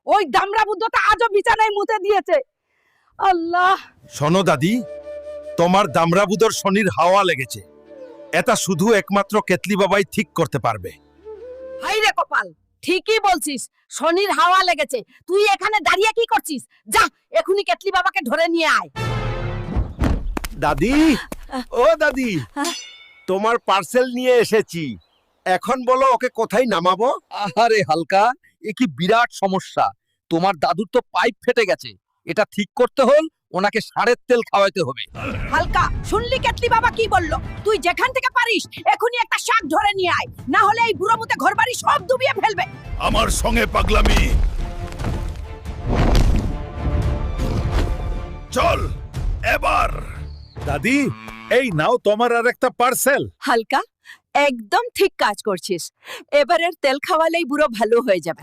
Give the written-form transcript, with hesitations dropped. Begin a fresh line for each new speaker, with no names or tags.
ওই দামড়া বুদ্ধটা আজও বিছানায় মুতে দিয়েছে। আল্লাহ!
শোনো দাদি, তোমার দামরাবুদর শনির হাওয়া লেগেছে। এটা শুধু একমাত্র কেতলি বাবাই ঠিক করতে পারবে।
হাই রে কপাল, ঠিকই বলছিস, শনির হাওয়া লেগেছে। তুই এখানে দাঁড়িয়ে কি করছিস? যা, এখনি কেতলি বাবাকে ধরে নিয়ে আয়।
দাদি, ও দাদি, তোমার পার্সেল নিয়ে এসেছি। এখন বলো ওকে কোথায় নামাবো?
আহারে হালকা, এ কি বিরাট সমস্যা। তোমার দাদুর তো পাইপ ফেটে গেছে। এটা ঠিক করতে হল ওনাকে ষাঁড়ের তেল খাওয়াইতে হবে।
হালকা, শুনলি কেতলি বাবা কি বললো? তুই যেখান থেকে পারিস এখনি একটা শাক ধরে নিয়ে আয়, না হলে এই বুড়ো মুতে ঘরবাড়ি সব ডুবিয়ে ফেলবে।
আমার সঙ্গে পাগলামি। চল এবার। দাদি, এই নাও তোমার আর একটা পার্সেল।
হালকা, একদম ঠিক কাজ করছিস। এবারের তেল খাওয়ালেই বুড়ো ভালো হয়ে যাবে।